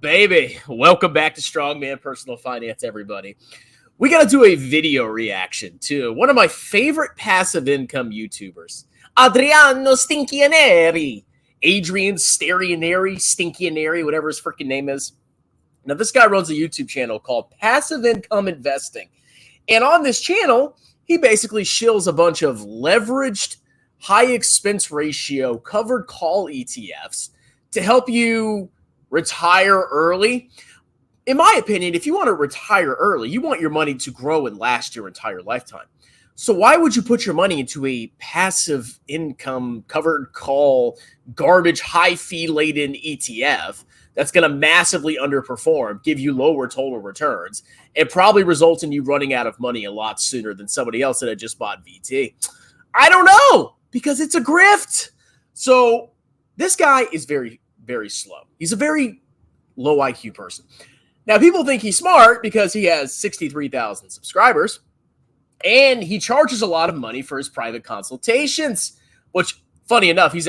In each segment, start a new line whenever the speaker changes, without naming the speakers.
Baby, welcome back to Strongman Personal Finance, everybody. We got to do a video reaction to one of my favorite passive income YouTubers, Adriano Stinchianeri, Adrian Starianeri, Stinchianeri, whatever his freaking name is. Now, this guy runs a YouTube channel called Passive Income Investing. And on this channel, he basically shills a bunch of leveraged, high expense ratio, covered call ETFs to help you retire early. In my opinion, if you want to retire early, you want your money to grow and last your entire lifetime. So why would you put your money into a passive income covered call garbage high fee laden ETF that's going to massively underperform, give you lower total returns, and probably result in you running out of money a lot sooner than somebody else that had just bought VT? I don't know, because it's a grift. So this guy is very slow. He's a very low IQ person. Now, people think he's smart because he has 63,000 subscribers and he charges a lot of money for his private consultations, which, funny enough, he's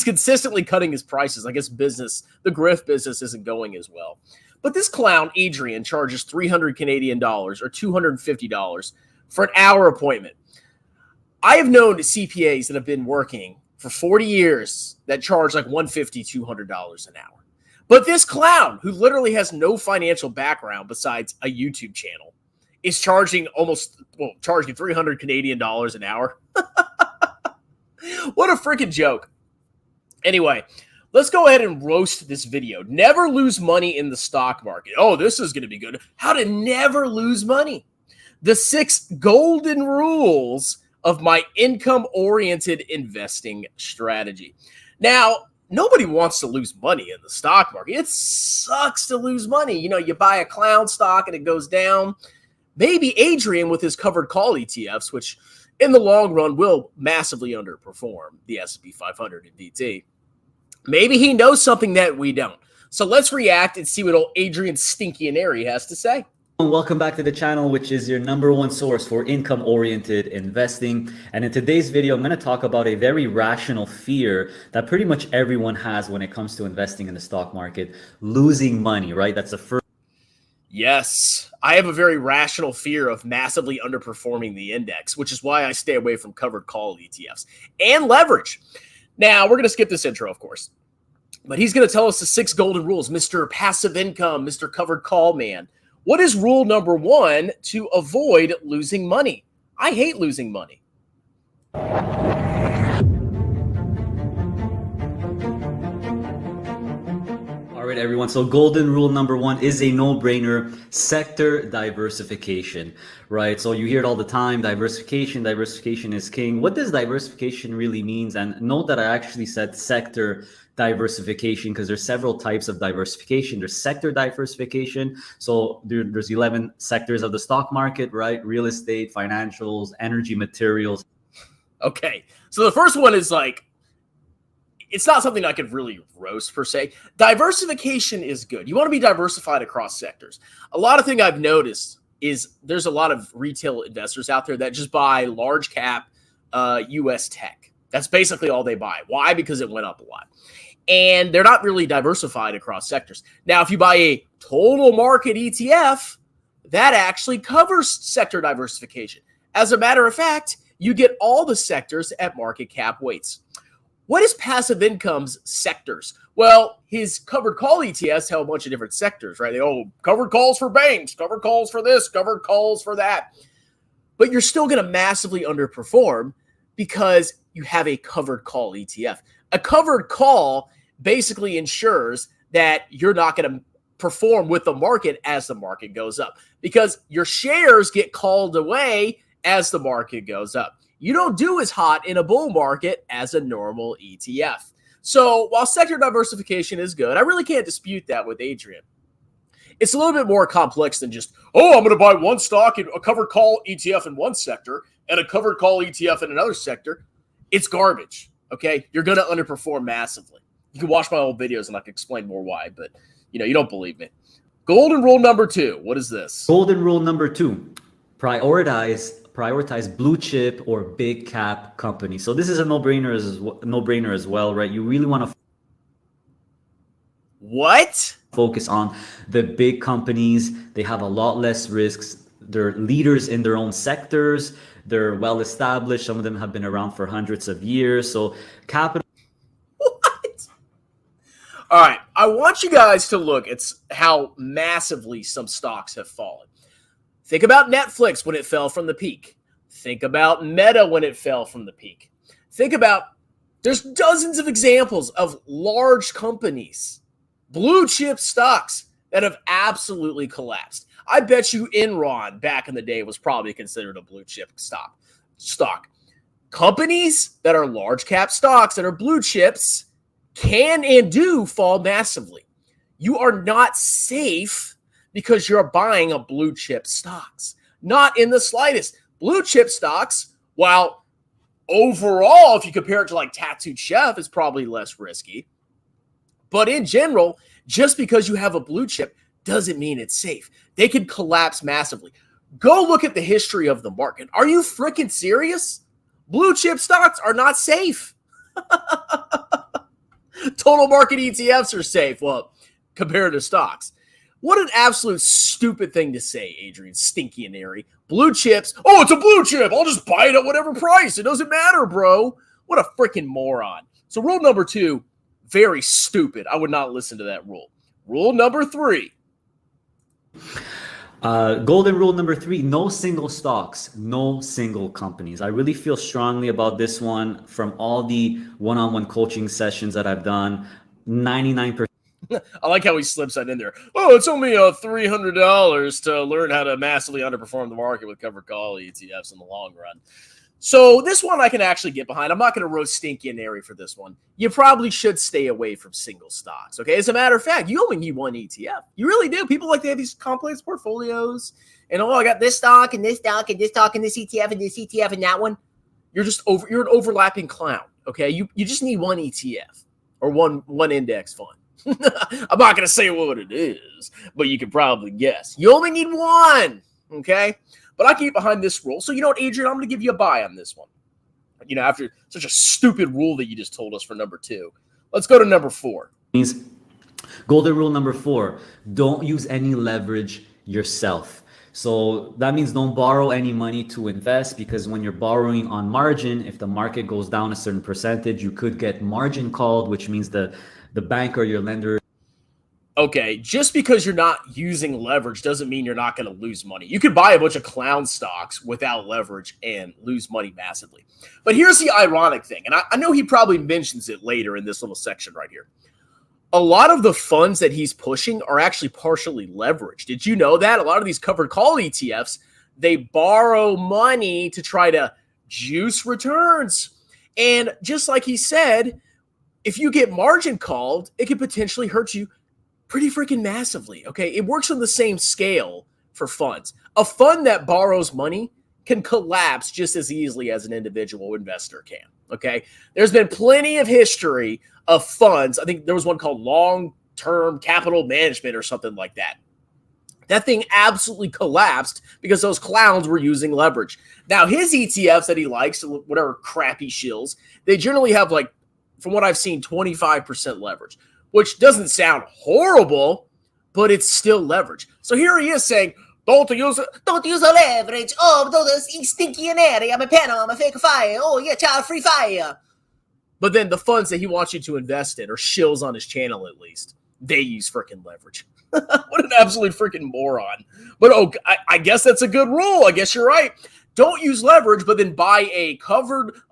consistently cutting his prices. I guess the grift business isn't going as well. But this clown, Adrian, charges 300 Canadian dollars or $250 for an hour appointment. I have known CPAs that have been working for 40 years that charge like $150, $200 an hour. But this clown, who literally has no financial background besides a YouTube channel, is charging 300 Canadian dollars an hour. What a freaking joke. Anyway, let's go ahead and roast this video. Never lose money in the stock market. Oh, this is going to be good. How to never lose money. The 6 golden rules of my income-oriented investing strategy. Now, nobody wants to lose money in the stock market. It sucks to lose money. You know, you buy a clown stock and it goes down. Maybe Adrian with his covered call ETFs, which in the long run will massively underperform the S&P 500 and VT. Maybe he knows something that we don't. So let's react and see what old Adrian Stinchianeri has to say.
Welcome back to the channel, which is your #1 source for income-oriented investing. And in today's video, I'm going to talk about a very rational fear that pretty much everyone has when it comes to investing in the stock market: losing money, right? That's the first.
Yes, I have a very rational fear of massively underperforming the index, which is why I stay away from covered call ETFs and leverage. Now, we're going to skip this intro, of course, but he's going to tell us the 6 golden rules, Mr. Passive Income, Mr. Covered Call Man. What is rule number 1 to avoid losing money? I hate losing money.
All right, everyone. So golden rule number 1 is a no-brainer: sector diversification, right? So you hear it all the time: diversification is king. What does diversification really mean? And note that I actually said sector diversification because there's several types of diversification. There's sector diversification. So there's 11 sectors of the stock market, right? Real estate, financials, energy, materials.
Okay. So the first one is like, it's not something I could really roast per se. Diversification is good. You want to be diversified across sectors. A lot of thing I've noticed is there's a lot of retail investors out there that just buy large cap US tech. That's basically all they buy. Why? Because it went up a lot. And they're not really diversified across sectors. Now, if you buy a total market ETF, that actually covers sector diversification. As a matter of fact, you get all the sectors at market cap weights. What is passive income's sectors? Well, his covered call ETFs have a bunch of different sectors, right? Covered calls for banks, covered calls for this, covered calls for that. But you're still going to massively underperform because you have a covered call ETF. A covered call basically ensures that you're not going to perform with the market as the market goes up, because your shares get called away as the market goes up. You don't do as hot in a bull market as a normal ETF. So while sector diversification is good, I really can't dispute that with Adrian. It's a little bit more complex than just, I'm going to buy one stock and a covered call ETF in one sector and a covered call ETF in another sector. It's garbage, okay? You're going to underperform massively. You can watch my old videos and I can explain more why, but you don't believe me. Golden rule number 2. What is this?
Golden rule number 2: prioritize blue chip or big cap companies. So this is a no-brainer as well, right? You really want to.
What?
focus on the big companies. They have a lot less risks. They're leaders in their own sectors. They're well established. Some of them have been around for hundreds of years. So capital.
What? All right. I want you guys to look at how massively some stocks have fallen. Think about Netflix when it fell from the peak. Think about Meta when it fell from the peak. Think about, there's dozens of examples of large companies, blue chip stocks that have absolutely collapsed. I bet you Enron back in the day was probably considered a blue chip stock. Companies that are large cap stocks that are blue chips can and do fall massively. You are not safe because you're buying a blue chip stocks. Not in the slightest. Blue chip stocks, while overall, if you compare it to like Tattooed Chef, is probably less risky. But in general, just because you have a blue chip doesn't mean it's safe. They can collapse massively. Go look at the history of the market. Are you freaking serious? Blue chip stocks are not safe. Total market ETFs are safe. Well, compared to stocks. What an absolute stupid thing to say, Adrian. Stinky and airy. Blue chips. Oh, it's a blue chip. I'll just buy it at whatever price. It doesn't matter, bro. What a freaking moron. So rule number 2, very stupid. I would not listen to that rule. Rule number 3.
Golden rule number 3, no single stocks, no single companies. I really feel strongly about this one from all the one-on-one coaching sessions that I've done. 99%.
I like how he slips that in there. Oh, it's only $300 to learn how to massively underperform the market with covered call ETFs in the long run. So this one I can actually get behind. I'm not going to roast Stinky and Airy for this one. You probably should stay away from single stocks, okay? As a matter of fact, you only need one ETF. You really do. People like to have these complex portfolios. And, oh, I got this stock and this stock and this stock and this ETF and this ETF and that one. You're an overlapping clown, okay? You just need one ETF or one index fund. I'm not going to say what it is, but you can probably guess. You only need one, okay? But I keep behind this rule. So, you know what, Adrian? I'm going to give you a buy on this one. You know, after such a stupid rule that you just told us for number 2. Let's go to number 4.
Golden rule number 4, don't use any leverage yourself. So that means don't borrow any money to invest, because when you're borrowing on margin, if the market goes down a certain percentage, you could get margin called, which means the bank or your lender.
Okay, just because you're not using leverage doesn't mean you're not going to lose money. You could buy a bunch of clown stocks without leverage and lose money massively. But here's the ironic thing, and I know he probably mentions it later in this little section right here. A lot of the funds that he's pushing are actually partially leveraged. Did you know that? A lot of these covered call ETFs, they borrow money to try to juice returns. And just like he said, if you get margin called, it could potentially hurt you pretty freaking massively, okay? It works on the same scale for funds. A fund that borrows money can collapse just as easily as an individual investor can, okay? There's been plenty of history of funds. I think there was one called Long-Term Capital Management or something like that. That thing absolutely collapsed because those clowns were using leverage. Now, his ETFs that he likes, whatever crappy shills, they generally have, like, from what I've seen, 25% leverage, which doesn't sound horrible, but it's still leverage. So here he is saying, don't use a leverage. Oh, don't stinky and airy. I'm a pen. I'm a fake fire. Oh, yeah, child free fire. But then the funds that he wants you to invest in, or shills on his channel at least, they use freaking leverage. What an absolute freaking moron. But I guess that's a good rule. I guess you're right. Don't use leverage, but then buy a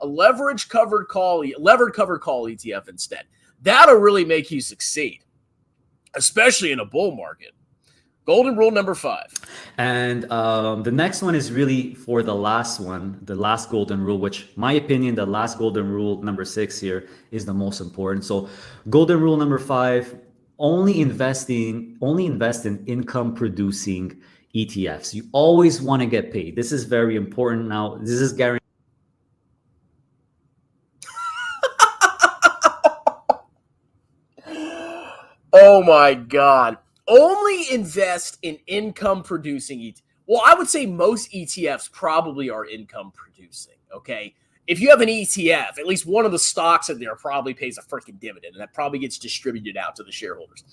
leverage covered call ETF instead. That'll really make you succeed, especially in a bull market. Golden rule number 5.
And the next one is really for the last one, the last golden rule, which, my opinion, the last golden rule, number 6 here, is the most important. So golden rule number 5, only invest in income producing ETFs. You always want to get paid. This is very important. Now, this is guaranteed.
Oh my God. Only invest in income producing ETFs. Well, I would say most ETFs probably are income producing, okay? If you have an ETF, at least one of the stocks in there probably pays a freaking dividend, and that probably gets distributed out to the shareholders.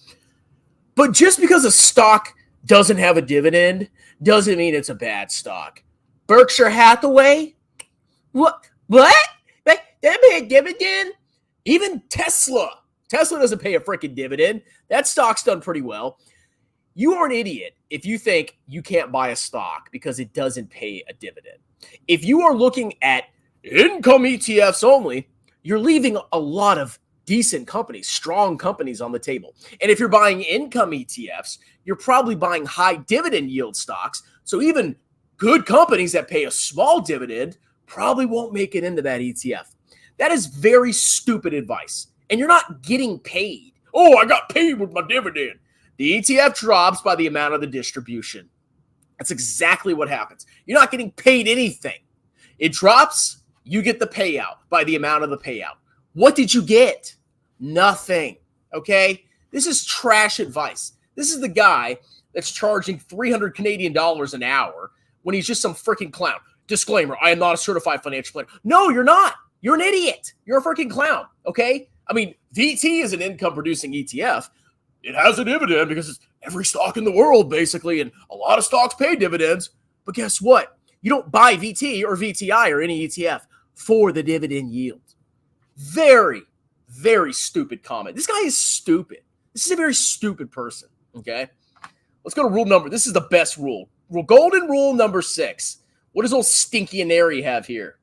But just because a stock doesn't have a dividend doesn't mean it's a bad stock. Berkshire Hathaway? What? They pay a dividend? Even Tesla. Tesla doesn't pay a freaking dividend. That stock's done pretty well. You are an idiot if you think you can't buy a stock because it doesn't pay a dividend. If you are looking at income ETFs only, you're leaving a lot of decent companies, strong companies on the table. And if you're buying income ETFs, you're probably buying high dividend yield stocks. So even good companies that pay a small dividend probably won't make it into that ETF. That is very stupid advice. And you're not getting paid. Oh, I got paid with my dividend. The ETF drops by the amount of the distribution. That's exactly what happens. You're not getting paid anything. It drops, you get the payout by the amount of the payout. What did you get? Nothing. Okay? This is trash advice. This is the guy that's charging 300 Canadian dollars an hour when he's just some freaking clown. Disclaimer, I am not a certified financial planner. No, you're not. You're an idiot. You're a freaking clown. Okay? I mean, VT is an income producing ETF. It has a dividend because it's every stock in the world, basically, and a lot of stocks pay dividends. But guess what? You don't buy VT or VTI or any ETF for the dividend yield. Very, very stupid comment. This guy is stupid. This is a very stupid person, okay? Let's go to rule number. This is the best rule. Golden rule number 6. What does old Stinky Andrei have here?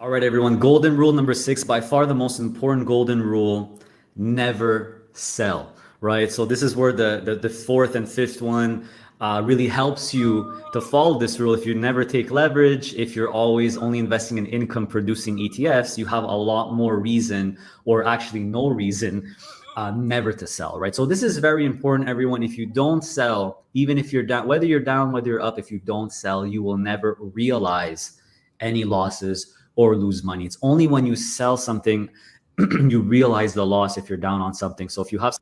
All right, everyone. Golden rule number 6, by far the most important golden rule, never sell. Right, so this is where the fourth and fifth one really helps you to follow this rule. If you never take leverage, if you're always only investing in income producing ETFs, you have a lot more reason, or actually no reason, never to sell, right? So this is very important, everyone. If you don't sell, even if you're down, whether you're up, if you don't sell, you will never realize any losses or lose money. It's only when you sell something you realize the loss if you're down on something. So if you have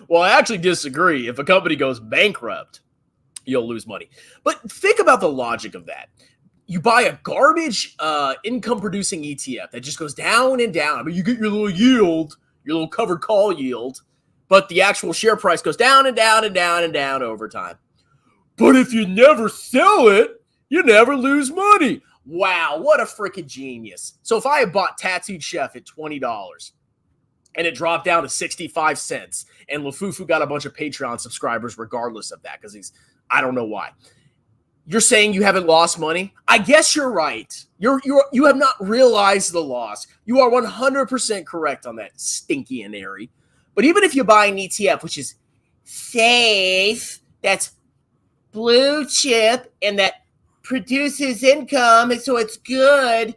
well, I actually disagree. If a company goes bankrupt, you'll lose money. But think about the logic of that. You buy a garbage income-producing ETF that just goes down and down. I mean, you get your little yield, your little covered call yield, but the actual share price goes down and down and down and down over time. But if you never sell it, you never lose money. Wow, what a freaking genius. So if I had bought Tattooed Chef at $20, and it dropped down to 65 cents. And Lefebvre got a bunch of Patreon subscribers regardless of that because I don't know why. You're saying you haven't lost money? I guess you're right. You have not realized the loss. You are 100% correct on that, Stinky Andrei. But even if you buy an ETF, which is safe, that's blue chip, and that produces income, and so it's good,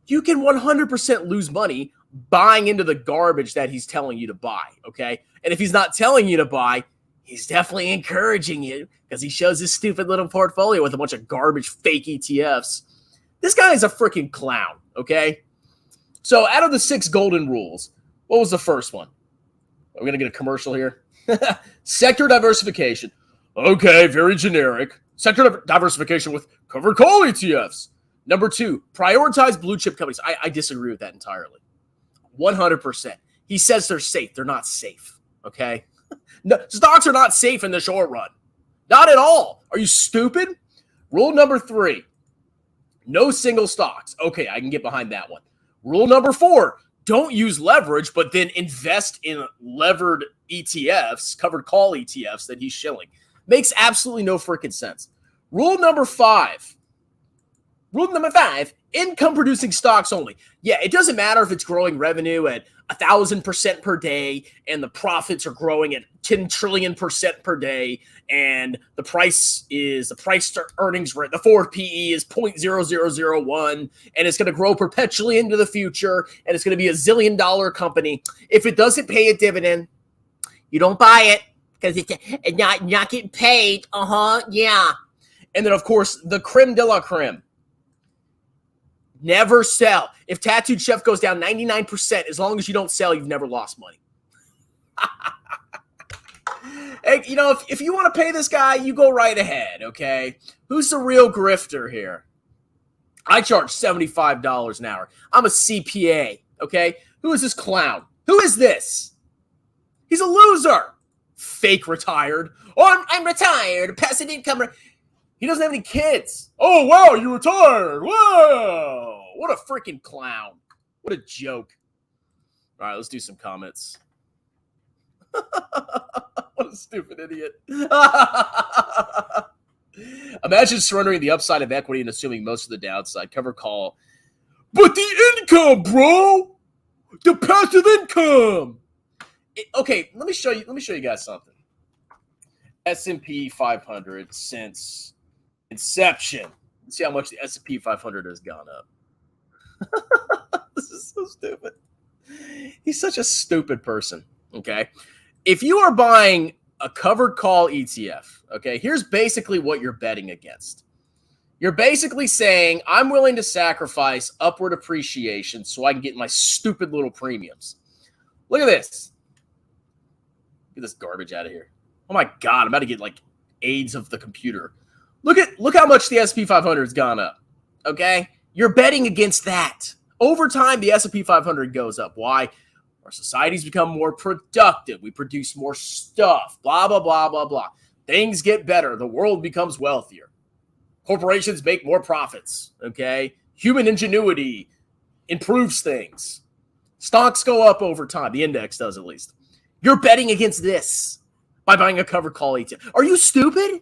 you can 100% lose money buying into the garbage that he's telling you to buy, okay? And if he's not telling you to buy, he's definitely encouraging you because he shows his stupid little portfolio with a bunch of garbage fake ETFs. This guy is a freaking clown, okay? So out of the 6 golden rules, what was the first one? Are we going to get a commercial here? Sector diversification. Okay, very generic. Sector diversification with covered call ETFs. Number 2, prioritize blue chip companies. I disagree with that entirely. 100%. He says they're safe. They're not safe, okay? No, stocks are not safe in the short run. Not at all. Are you stupid? Rule number 3, no single stocks. Okay, I can get behind that one. Rule number 4, don't use leverage, but then invest in levered ETFs, covered call ETFs that he's shilling. Makes absolutely no freaking sense. Rule number 5, income producing stocks only. Yeah, it doesn't matter if it's growing revenue at 1,000% per day and the profits are growing at 10 trillion% per day and the price to earnings rate, the forward PE is 0.0001 and it's going to grow perpetually into the future and it's going to be a $1 zillion company. If it doesn't pay a dividend, you don't buy it because it's not getting paid. Yeah. And then, of course, the creme de la creme. Never sell. If Tattooed Chef goes down 99%, as long as you don't sell, you've never lost money. Hey, if you want to pay this guy, you go right ahead, okay? Who's the real grifter here? I charge $75 an hour. I'm a CPA, okay? Who is this clown? Who is this? He's a loser. Fake retired. Oh, I'm retired. Passive income. He doesn't have any kids. Oh, wow, you retired. Wow. What a freaking clown. What a joke. All right, let's do some comments. What a stupid idiot. Imagine surrendering the upside of equity and assuming most of the downside. Cover call. But the income, bro. The passive income. Okay, let me show you guys something. S&P 500 since inception. Let's see how much the S&P 500 has gone up. This is so stupid. He's such a stupid person, okay? If you are buying a covered call ETF, okay, here's basically what you're betting against. You're basically saying, I'm willing to sacrifice upward appreciation so I can get my stupid little premiums. Look at this. Get this garbage out of here. Oh my God, I'm about to get like AIDS of the computer. Look how much the S&P 500 has gone up, okay? You're betting against that. Over time, the S&P 500 goes up. Why? Our societies become more productive. We produce more stuff, blah, blah, blah, blah, blah. Things get better. The world becomes wealthier. Corporations make more profits, okay? Human ingenuity improves things. Stocks go up over time. The index does, at least. You're betting against this by buying a covered call ETF. Are you stupid?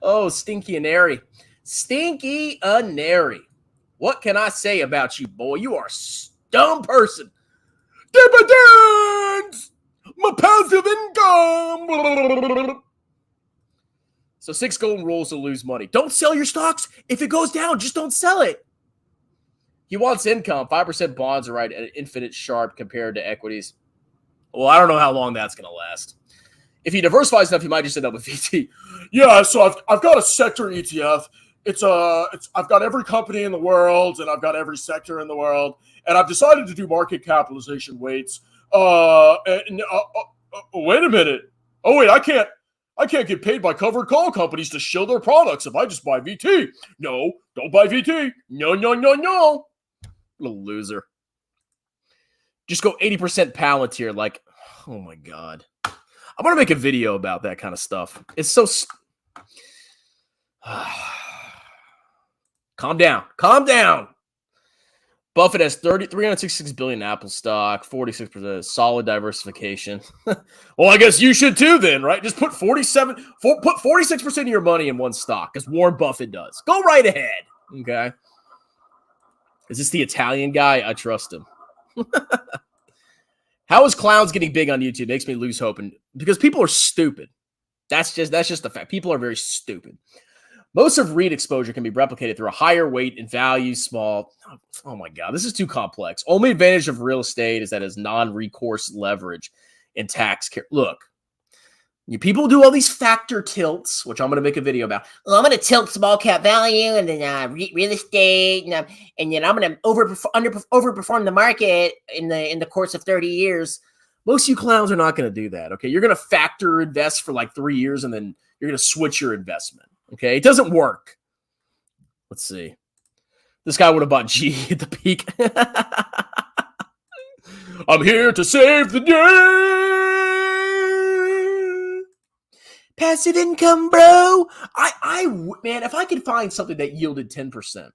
Oh, Stinky and Airy. Stinky and Airy. What can I say about you, boy? You are a dumb person. Dividends! My passive income! So 6 golden rules to lose money. Don't sell your stocks. If it goes down, just don't sell it. He wants income. 5% bonds are right at an infinite sharp compared to equities. Well, I don't know how long that's going to last. If he diversifies enough, he might just end up with VT. Yeah, so I've got a sector ETF. I've got every company in the world, and I've got every sector in the world, and I've decided to do market capitalization weights. Wait a minute. Oh wait, I can't get paid by covered call companies to show their products if I just buy VT. No, don't buy VT. No. Little loser. Just go 80% Palantir. Like, oh my God. I'm going to make a video about that kind of stuff. It's so... Calm down. Buffett has 366 billion Apple stock, 46% solid diversification. Well, I guess you should too then, right? Just put 46% of your money in one stock, because Warren Buffett does. Go right ahead. Okay. Is this the Italian guy? I trust him. How is clowns getting big on YouTube? Makes me lose hope, and because people are stupid. That's just the fact. People are very stupid. Most of REIT exposure can be replicated through a higher weight in value, small. Oh my God, this is too complex. Only advantage of real estate is that it's non-recourse leverage and tax care. Look, you people do all these factor tilts, which I'm going to make a video about. Well, I'm going to tilt small cap value and then real estate, and then I'm going to overperform the market in the course of 30 years. Most of you clowns are not going to do that. Okay, you're going to factor invest for like 3 years, and then you're going to switch your investment. Okay, it doesn't work. Let's see. This guy would have bought G at the peak. I'm here to save the day. Passive income, bro. Man, if I could find something that yielded 10%,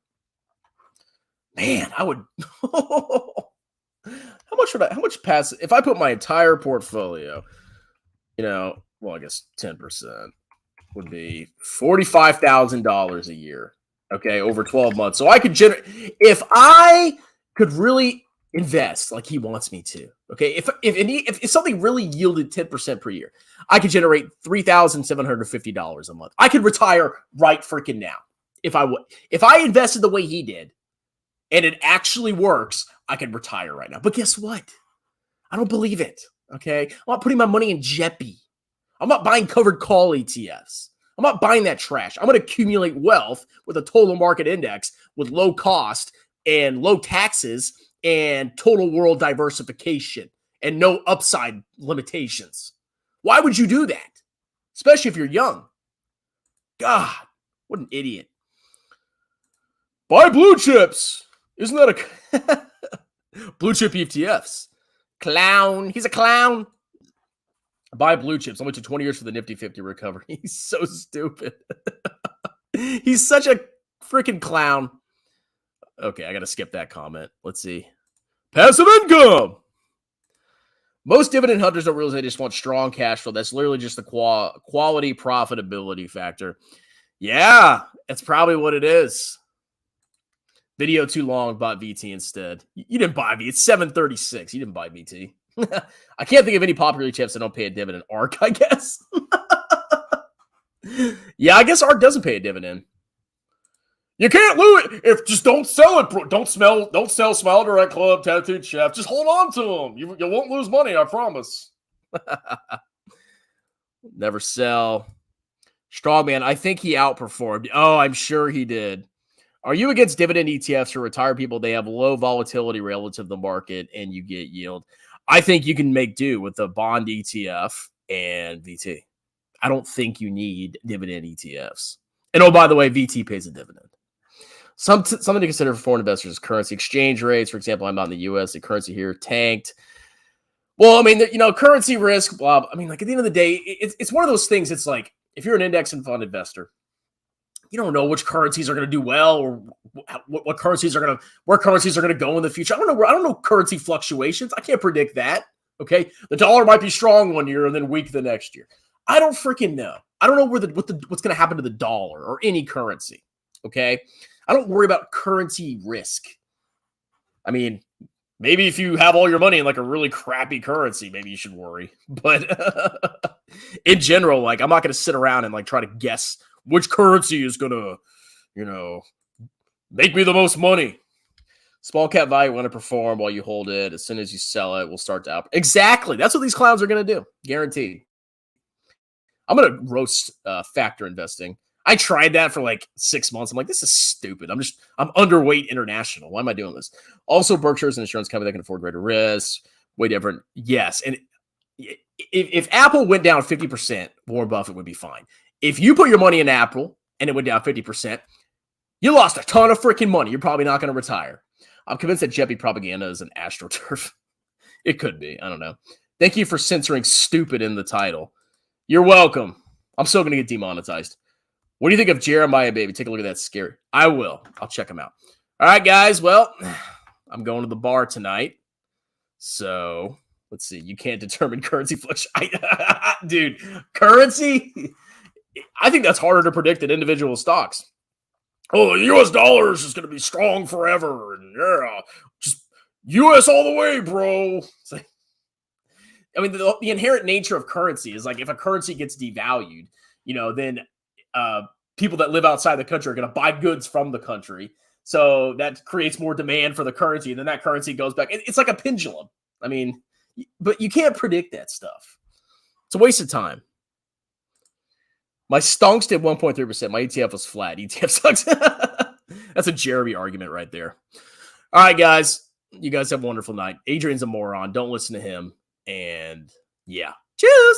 man, I would. How much passive? If I put my entire portfolio, well, I guess 10%. Would be $45,000 a year, okay, over 12 months. So I could generate, if I could really invest like he wants me to, okay, if something really yielded 10% per year, I could generate $3,750 a month. I could retire right freaking now if I would. If I invested the way he did, and it actually works, I could retire right now. But guess what? I don't believe it, okay? I'm not putting my money in Jeppy. I'm not buying covered call ETFs. I'm not buying that trash. I'm going to accumulate wealth with a total market index with low cost and low taxes and total world diversification and no upside limitations. Why would you do that? Especially if you're young. God, what an idiot. Buy blue chips. Isn't that a blue chip ETFs? Clown. He's a clown. Buy blue chips. Only took 20 years for the Nifty 50 recovery. He's so stupid. He's such a freaking clown. Okay, I got to skip that comment. Let's see. Passive income. Most dividend hunters don't realize they just want strong cash flow. That's literally just the quality profitability factor. Yeah, that's probably what it is. Video too long, bought VT instead. You didn't buy VT. It's 736. You didn't buy VT. I can't think of any popular ETFs that don't pay a dividend. ARK, I guess. Yeah, I guess ARK doesn't pay a dividend. You can't lose it. If just don't sell it, bro. Don't sell Smile Direct Club, Tattooed Chef. Just hold on to them. You won't lose money, I promise. Never sell. Strongman, I think he outperformed. Oh, I'm sure he did. Are you against dividend ETFs for retired people? They have low volatility relative to the market and you get yield. I think you can make do with a bond ETF and VT. I don't think you need dividend ETFs. And oh, by the way, VT pays a dividend. Something to consider for foreign investors is currency exchange rates. For example, I'm out in the U.S. The currency here tanked. Well, I mean, currency risk. Well, I mean, like at the end of the day, it's one of those things. It's like if you're an index and fund investor, you don't know which currencies are going to do well or what currencies are going to where currencies are going to go in the future. I don't know currency fluctuations. I can't predict that. Okay, the dollar might be strong one year and then weak the next year. I don't freaking know. I don't know what's going to happen to the dollar or any currency. Okay. I don't worry about currency risk. I mean, maybe if you have all your money in like a really crappy currency, maybe you should worry. But in general, like I'm not going to sit around and like try to guess which currency is going to, make me the most money. Small cap value want to perform while you hold it. As soon as you sell it, we'll start to out. Exactly. That's what these clowns are going to do. Guaranteed. I'm going to roast factor investing. I tried that for like 6 months. I'm like, this is stupid. I'm underweight international. Why am I doing this? Also, Berkshire is an insurance company that can afford greater risk. Way different. Yes. And if Apple went down 50%, Warren Buffett would be fine. If you put your money in Apple and it went down 50%, you lost a ton of freaking money. You're probably not going to retire. I'm convinced that Jeppy propaganda is an astroturf. It could be. I don't know. Thank you for censoring stupid in the title. You're welcome. I'm still going to get demonetized. What do you think of Jeremiah Baby? Take a look at that. Scary. I will. I'll check him out. All right, guys. Well, I'm going to the bar tonight. So let's see. You can't determine currency fluctuation. Dude, currency? I think that's harder to predict than individual stocks. Oh, the U.S. dollar is just going to be strong forever. And yeah, just U.S. all the way, bro. It's like, I mean, the inherent nature of currency is like if a currency gets devalued, then people that live outside the country are going to buy goods from the country. So that creates more demand for the currency. And then that currency goes back. It's like a pendulum. I mean, but you can't predict that stuff. It's a waste of time. My stonks did 1.3%. My ETF was flat. ETF sucks. That's a Jeremy argument right there. All right, guys. You guys have a wonderful night. Adrian's a moron. Don't listen to him. And yeah. Cheers.